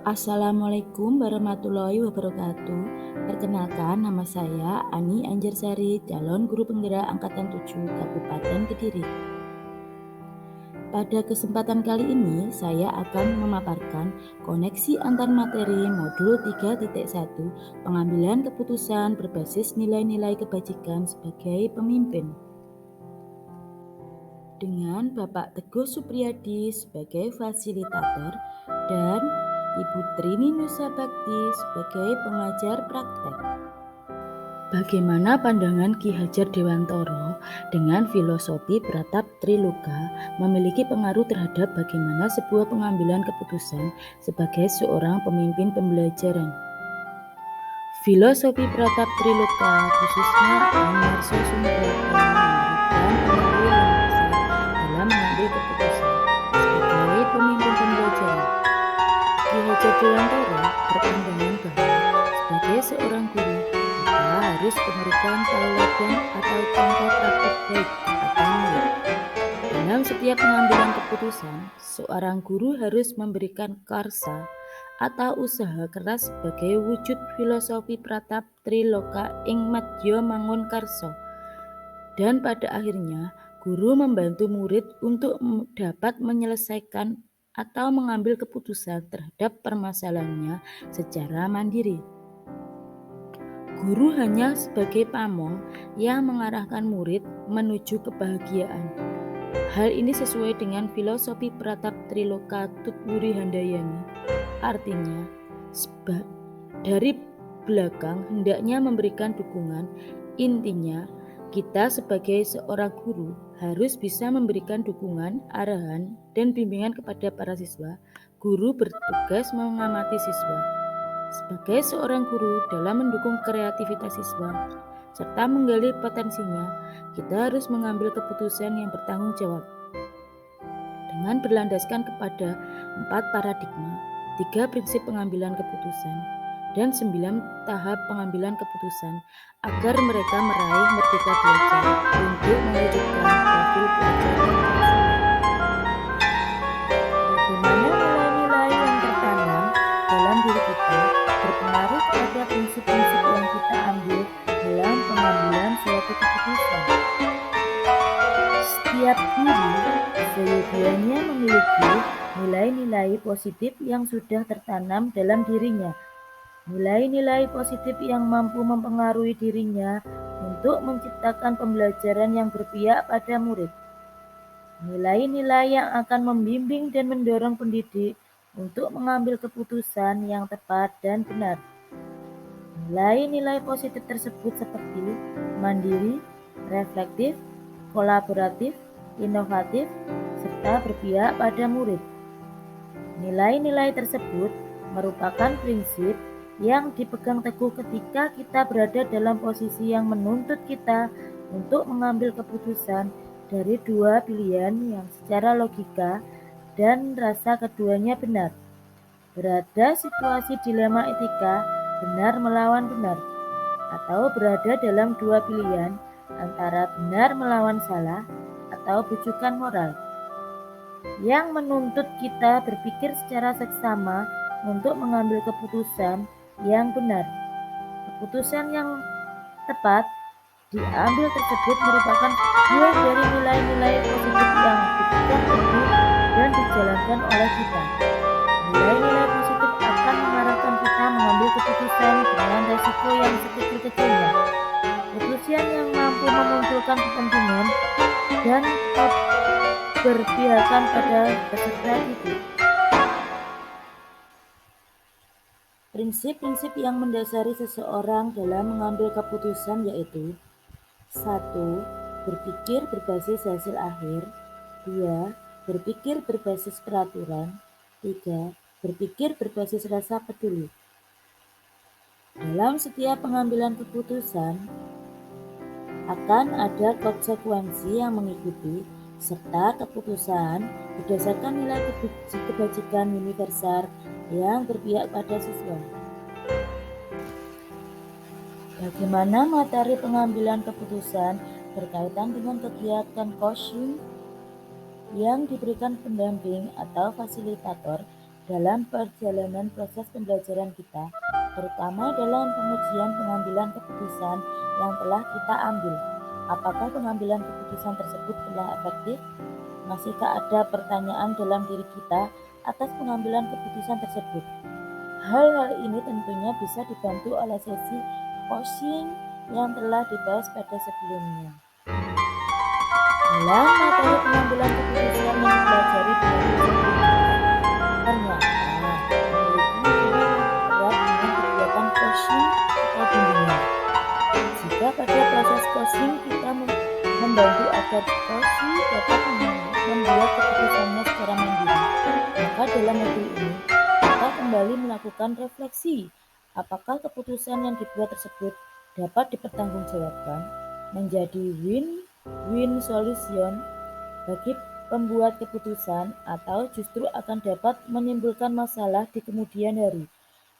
Assalamualaikum warahmatullahi wabarakatuh. Perkenalkan, nama saya Ani Anjarsari, calon guru penggerak Angkatan 7 Kabupaten Kediri. Pada kesempatan kali ini, saya akan memaparkan koneksi antar materi modul 3.1 pengambilan keputusan berbasis nilai-nilai kebajikan sebagai pemimpin. Dengan Bapak Teguh Supriyadi sebagai fasilitator dan Ibu Trini Nusa Bakti sebagai pengajar praktek. Bagaimana pandangan Ki Hajar Dewantoro dengan filosofi Pratap Triloka memiliki pengaruh terhadap bagaimana sebuah pengambilan keputusan sebagai seorang pemimpin pembelajaran? Filosofi Pratap Triloka, khususnya Amarso Sumpah, memberikan pengaruh yang besar dalam mengambil keputusan sebagai pemimpin pembelajaran. Ki Hajar Dewantoro berpandangan bahwa sebagai seorang guru, kita harus memberikan tauladan atau contoh praktik baik kepada murid. Dalam setiap pengambilan keputusan, seorang guru harus memberikan karsa atau usaha keras sebagai wujud filosofi Pratap Triloka ing madya mangun karso. Dan pada akhirnya, guru membantu murid untuk dapat menyelesaikan atau mengambil keputusan terhadap permasalahannya secara mandiri. Guru hanya sebagai pamong yang mengarahkan murid menuju kebahagiaan. Hal ini sesuai dengan filosofi Pratap Triloka Tutwuri Handayani. Artinya, dari belakang hendaknya memberikan dukungan. Intinya, kita sebagai seorang guru harus bisa memberikan dukungan, arahan, dan bimbingan kepada para siswa. Guru bertugas mengamati siswa. Sebagai seorang guru dalam mendukung kreativitas siswa serta menggali potensinya, kita harus mengambil keputusan yang bertanggung jawab dengan berlandaskan kepada 4 paradigma, 3 prinsip pengambilan keputusan, dan 9 tahap pengambilan keputusan agar mereka meraih merdeka belajar untuk mewujudkan profil pelajar yang maksimal. Bagaimana nilai-nilai yang tertanam dalam diri kita berpengaruh pada prinsip-prinsip yang kita ambil dalam pengambilan suatu keputusan. Setiap guru seyogianya memiliki nilai-nilai positif yang sudah tertanam dalam dirinya. Nilai-nilai positif yang mampu mempengaruhi dirinya untuk menciptakan pembelajaran yang berpihak pada murid. Nilai-nilai yang akan membimbing dan mendorong pendidik untuk mengambil keputusan yang tepat dan benar. Nilai-nilai positif tersebut seperti mandiri, reflektif, kolaboratif, inovatif, serta berpihak pada murid. Nilai-nilai tersebut merupakan prinsip yang dipegang teguh ketika kita berada dalam posisi yang menuntut kita untuk mengambil keputusan dari dua pilihan yang secara logika dan rasa keduanya benar. Berada situasi dilema etika benar melawan benar, atau berada dalam dua pilihan antara benar melawan salah atau bujukan moral yang menuntut kita berpikir secara seksama untuk mengambil keputusan yang benar. Keputusan yang tepat diambil tersebut merupakan buah dari nilai-nilai positif yang dipegang teguh dan dijalankan oleh kita. Nilai-nilai positif akan mengarahkan kita mengambil keputusan dengan resiko yang sekecil-kecilnya. Keputusan yang mampu memunculkan kepentingan dan keberpihakan pada peserta didik. Prinsip-prinsip yang mendasari seseorang dalam mengambil keputusan yaitu 1. Berpikir berbasis hasil akhir. 2. Berpikir berbasis peraturan. 3. Berpikir berbasis rasa peduli. Dalam setiap pengambilan keputusan akan ada konsekuensi yang mengikuti serta keputusan berdasarkan nilai kebajikan universal yang berpihak pada siswa. Bagaimana materi pengambilan keputusan berkaitan dengan kegiatan coaching yang diberikan pendamping atau fasilitator dalam perjalanan proses pembelajaran kita, terutama dalam pengujian pengambilan keputusan yang telah kita ambil. Apakah pengambilan keputusan tersebut telah efektif? Masihkah ada pertanyaan dalam diri kita atas pengambilan keputusan tersebut? Hal-hal ini tentunya bisa dibantu oleh sesi coaching yang telah dibahas pada sebelumnya. Dalam materi pengambilan keputusan yang dipelajari di ternyata memiliki hubungan erat dengan kegiatan coaching atau bimbingan. Jika pada proses coaching kita membantu agar coach dapat membuat keputusannya secara mandiri, maka dalam modul ini kita kembali melakukan refleksi. Apakah keputusan yang dibuat tersebut dapat dipertanggungjawabkan menjadi win-win solution bagi pembuat keputusan atau justru akan dapat menimbulkan masalah di kemudian hari.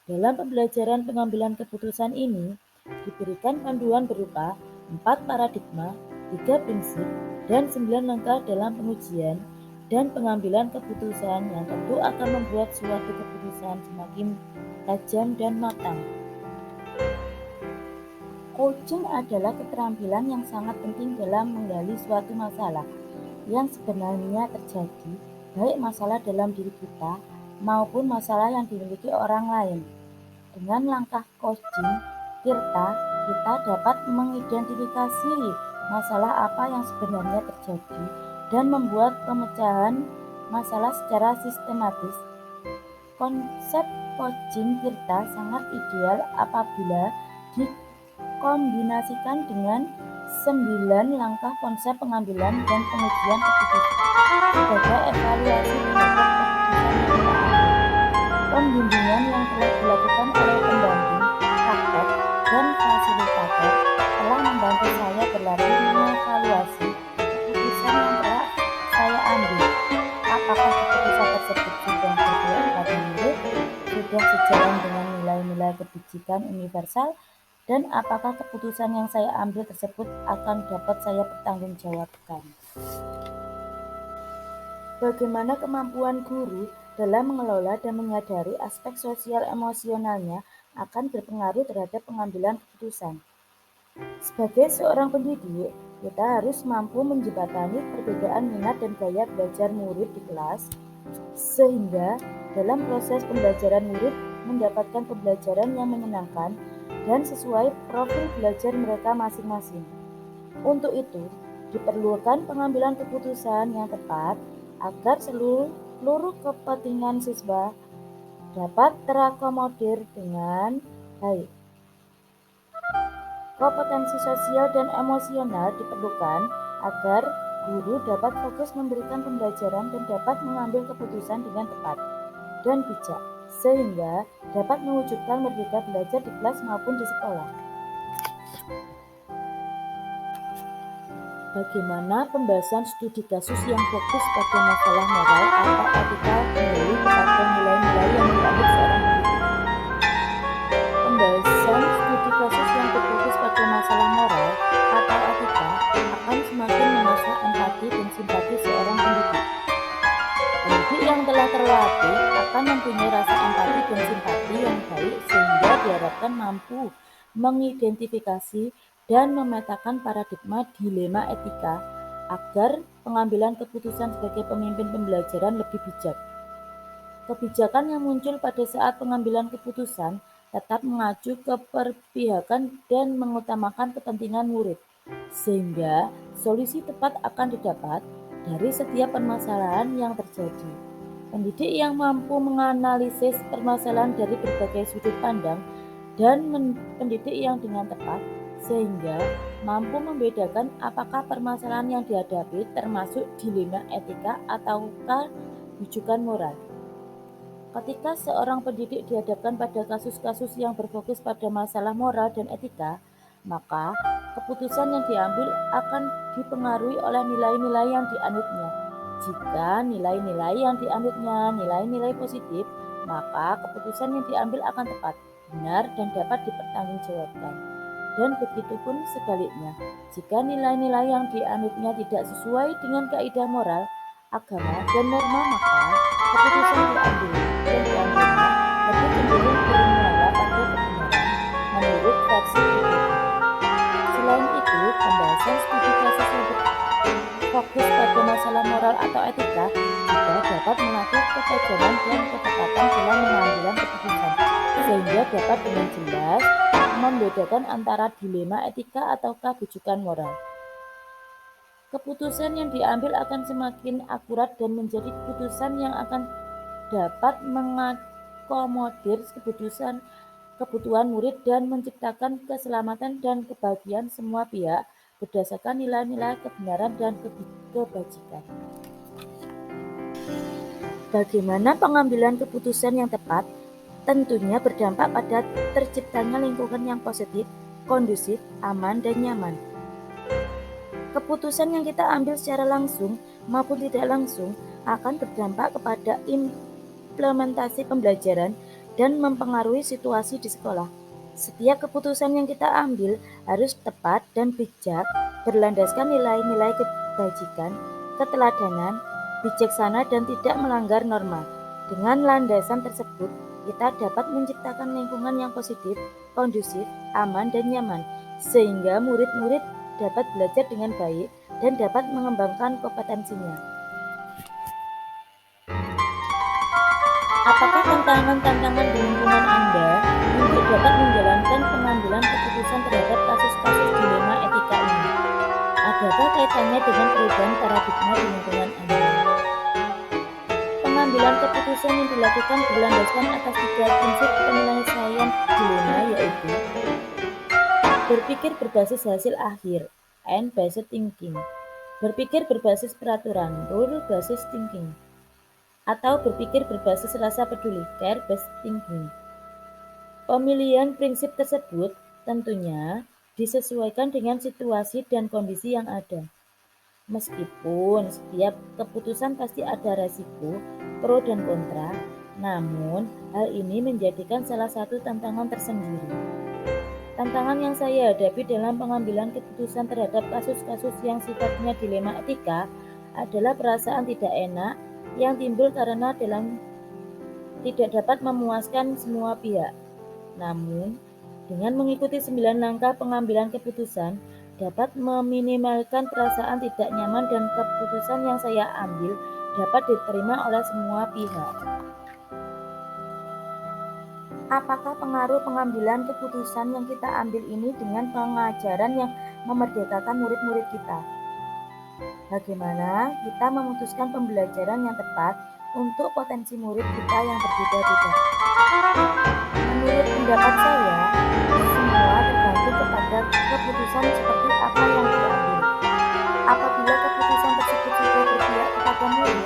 Dalam pembelajaran pengambilan keputusan ini, diberikan panduan berupa 4 paradigma, 3 prinsip, dan 9 langkah dalam pengujian dan pengambilan keputusan yang tentu akan membuat suatu keputusan semakin tajam dan matang. Coaching adalah keterampilan yang sangat penting dalam menggali suatu masalah yang sebenarnya terjadi, baik masalah dalam diri kita maupun masalah yang dimiliki orang lain. Dengan langkah coaching, kita dapat mengidentifikasi masalah apa yang sebenarnya terjadi dan membuat pemecahan masalah secara sistematis. Konsep coaching Tirta sangat ideal apabila dikombinasikan dengan 9 langkah konsep pengambilan dan pengujian keputusan sebagai evaluasi terhadap keputusan yang kita ambil. Pembimbingan yang telah dilakukan oleh pendamping, praktek, dan fasilitator telah membantu saya berlatih mengevaluasi keputusan yang telah saya ambil. Apakah keputusan tersebut sudah berbuah pada murid, sudah sejalan dengan nilai-nilai kebijakan universal, dan apakah keputusan yang saya ambil tersebut akan dapat saya pertanggungjawabkan. Bagaimana kemampuan guru dalam mengelola dan menyadari aspek sosial emosionalnya akan berpengaruh terhadap pengambilan keputusan. Sebagai seorang pendidik, kita harus mampu menjembatani perbedaan minat dan gaya belajar murid di kelas, sehingga dalam proses pembelajaran murid mendapatkan pembelajaran yang menyenangkan dan sesuai profil belajar mereka masing-masing. Untuk itu, diperlukan pengambilan keputusan yang tepat agar seluruh kepentingan siswa dapat terakomodir dengan baik. Kompetensi sosial dan emosional diperlukan agar guru dapat fokus memberikan pembelajaran dan dapat mengambil keputusan dengan tepat dan bijak, sehingga dapat mewujudkan merdeka belajar di kelas maupun di sekolah. Bagaimana pembahasan studi kasus yang fokus pada masalah moral atau etika kembali kepada nilai-nilai yang dianut seorang pendidik. Pembahasan studi kasus yang berfokus pada masalah moral atau etika akan semakin mengasah empati dan simpati seorang pendidik. Pendidik yang telah terlatih akan mempunyai rasa empati dan simpati yang baik sehingga diharapkan mampu mengidentifikasi dan memetakan paradigma dilema etika agar pengambilan keputusan sebagai pemimpin pembelajaran lebih bijak. Kebijakan yang muncul pada saat pengambilan keputusan tetap mengacu ke perpihakan dan mengutamakan kepentingan murid, sehingga solusi tepat akan didapat dari setiap permasalahan yang terjadi. Pendidik yang mampu menganalisis permasalahan dari berbagai sudut pandang dan pendidik yang dengan tepat sehingga mampu membedakan apakah permasalahan yang dihadapi termasuk dilema etika ataukah rujukan moral. Ketika seorang pendidik dihadapkan pada kasus-kasus yang berfokus pada masalah moral dan etika, maka keputusan yang diambil akan dipengaruhi oleh nilai-nilai yang dianutnya. Jika nilai-nilai yang dianutnya nilai-nilai positif, maka keputusan yang diambil akan tepat, benar, dan dapat dipertanggungjawabkan. Dan begitu pun sebaliknya, jika nilai-nilai yang dianutnya tidak sesuai dengan kaidah moral, agama, dan norma, maka keputusan yang diambilnya lebih cenderung bernyawa pada kebenaran menurut versi berikut. Selain itu, pembahasan studi kasus yang berfokus pada masalah moral atau etika juga dapat melatih ketajaman dan ketepatan dalam pengambilan keputusan, sehingga dapat dengan jelas membedakan antara dilema etika ataukah bujukan moral. Keputusan yang diambil akan semakin akurat dan menjadi keputusan yang akan dapat mengakomodir kebutuhan murid dan menciptakan keselamatan dan kebahagiaan semua pihak berdasarkan nilai-nilai kebenaran dan kebajikan. Bagaimana pengambilan keputusan yang tepat? Tentunya berdampak pada terciptanya lingkungan yang positif, kondusif, aman, dan nyaman. Keputusan yang kita ambil secara langsung maupun tidak langsung akan berdampak kepada implementasi pembelajaran dan mempengaruhi situasi di sekolah. Setiap keputusan yang kita ambil harus tepat dan bijak, berlandaskan nilai-nilai kebajikan, keteladanan, bijaksana, dan tidak melanggar norma. Dengan landasan tersebut, kita dapat menciptakan lingkungan yang positif, kondusif, aman, dan nyaman, sehingga murid-murid dapat belajar dengan baik dan dapat mengembangkan kompetensinya. Apakah tantangan-tantangan di lingkungan Anda untuk dapat menjalankan pengambilan keputusan terhadap kasus-kasus dilema etika ini? Adakah kaitannya dengan perubahan paradigma di lingkungan Anda? Pengambilan keputusan yang dilakukan berlandaskan atas 3 prinsip penyelesaian dilema, yaitu berpikir berbasis hasil akhir, end-based thinking, berpikir berbasis peraturan, rule-based thinking, atau berpikir berbasis rasa peduli, care-based thinking. Pemilihan prinsip tersebut tentunya disesuaikan dengan situasi dan kondisi yang ada. Meskipun setiap keputusan pasti ada resiko, pro dan kontra, namun hal ini menjadikan salah satu tantangan tersendiri. Tantangan yang saya hadapi dalam pengambilan keputusan terhadap kasus-kasus yang sifatnya dilema etika adalah perasaan tidak enak yang timbul karena tidak dapat memuaskan semua pihak. Namun, dengan mengikuti 9 langkah pengambilan keputusan, dapat meminimalkan perasaan tidak nyaman dan keputusan yang saya ambil dapat diterima oleh semua pihak. Apakah pengaruh pengambilan keputusan yang kita ambil ini dengan pengajaran yang memerdekakan murid-murid kita? Bagaimana kita memutuskan pembelajaran yang tepat untuk potensi murid kita yang berbeda-beda? Menurut pendapat saya, semua tergantung kepada keputusan seperti apa yang diambil. Apabila keputusan tersebut sudah berpihak kepada murid,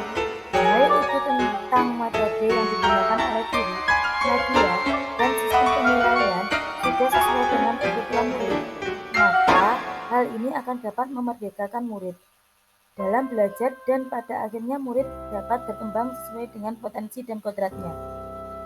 baik itu tentang metode yang digunakan oleh guru, media, dan sistem penilaian sudah sesuai dengan kebutuhan murid, maka hal ini akan dapat memerdekakan murid dalam belajar dan pada akhirnya murid dapat berkembang sesuai dengan potensi dan kodratnya.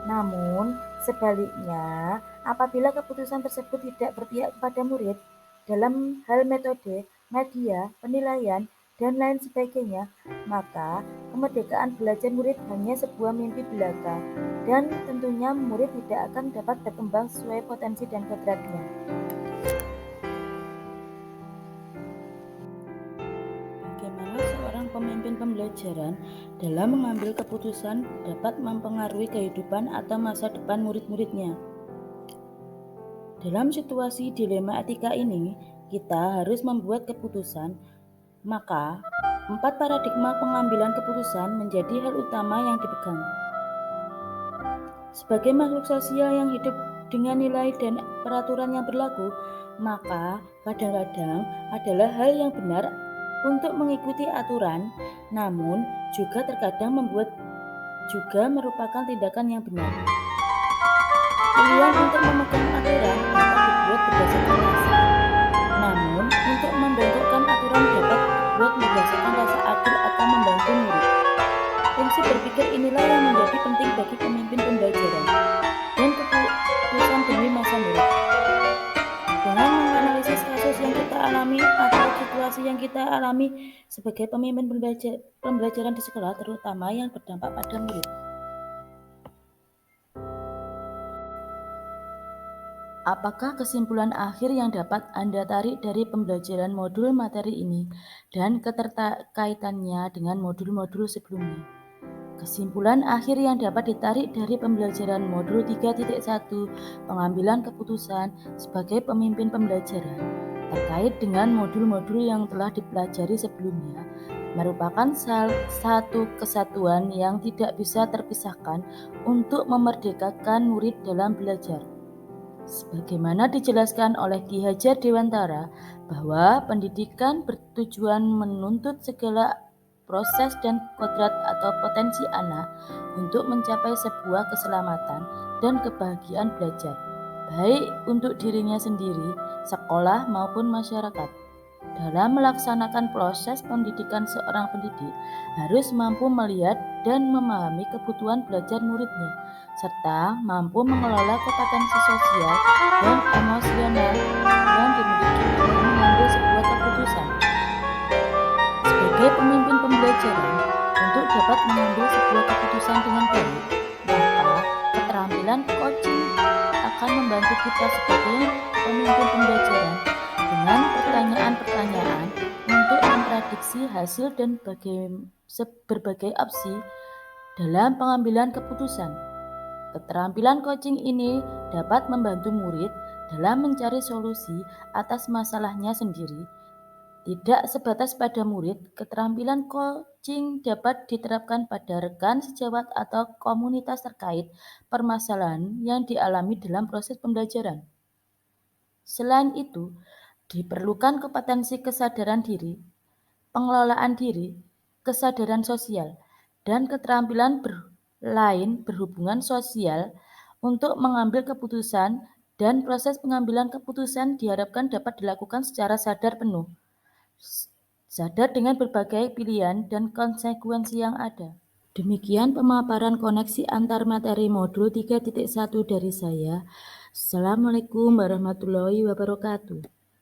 Namun, sebaliknya, apabila keputusan tersebut tidak berpihak kepada murid dalam hal metode, media, penilaian, dan lain sebagainya, maka kemerdekaan belajar murid hanya sebuah mimpi belaka dan tentunya murid tidak akan dapat berkembang sesuai potensi dan kodratnya. Bagaimana seorang pemimpin pembelajaran dalam mengambil keputusan dapat mempengaruhi kehidupan atau masa depan murid-muridnya? Dalam situasi dilema etika ini, kita harus membuat keputusan, maka 4 paradigma pengambilan keputusan menjadi hal utama yang dipegang. Sebagai makhluk sosial yang hidup dengan nilai dan peraturan yang berlaku, maka kadang-kadang adalah hal yang benar untuk mengikuti aturan, namun juga terkadang merupakan tindakan yang benar. Pilihan untuk memegang aturan dapat dibuat berdasarkan rasa, namun untuk membentukkan aturan dapat dibuat berdasarkan rasa adil atau membantu murid. Prinsip berpikir inilah yang menjadi penting bagi pemimpin pembelajaran dan keputusan demi masa murid. Dengan menganalisis kasus yang kita alami atau situasi situasi yang kita alami sebagai pemimpin pembelajaran di sekolah, terutama yang berdampak pada murid. Apakah kesimpulan akhir yang dapat Anda tarik dari pembelajaran modul materi ini dan keterkaitannya dengan modul-modul sebelumnya? Kesimpulan akhir yang dapat ditarik dari pembelajaran modul 3.1 pengambilan keputusan sebagai pemimpin pembelajaran terkait dengan modul-modul yang telah dipelajari sebelumnya merupakan satu kesatuan yang tidak bisa terpisahkan untuk memerdekakan murid dalam belajar. Sebagaimana dijelaskan oleh Ki Hajar Dewantara bahwa pendidikan bertujuan menuntut segala proses dan kodrat atau potensi anak untuk mencapai sebuah keselamatan dan kebahagiaan belajar, baik untuk dirinya sendiri, sekolah maupun masyarakat. Dalam melaksanakan proses pendidikan, seorang pendidik harus mampu melihat dan memahami kebutuhan belajar muridnya, serta mampu mengelola kompetensi sosial dan emosional yang dimiliki dalam mengambil sebuah keputusan. Sebagai pemimpin pembelajaran, untuk dapat mengambil sebuah keputusan dengan baik, maka keterampilan coaching akan membantu kita sebagai pemimpin pembelajaran dengan pertanyaan-pertanyaan untuk memprediksi hasil dan berbagai opsi dalam pengambilan keputusan. Keterampilan coaching ini dapat membantu murid dalam mencari solusi atas masalahnya sendiri. Tidak sebatas pada murid, keterampilan coaching dapat diterapkan pada rekan sejawat atau komunitas terkait permasalahan yang dialami dalam proses pembelajaran. Selain itu, diperlukan kompetensi kesadaran diri, pengelolaan diri, kesadaran sosial, dan keterampilan lain berhubungan sosial untuk mengambil keputusan, dan proses pengambilan keputusan diharapkan dapat dilakukan secara sadar penuh. Sadar dengan berbagai pilihan dan konsekuensi yang ada. Demikian pemaparan koneksi antar materi modul 3.1 dari saya. Assalamualaikum warahmatullahi wabarakatuh.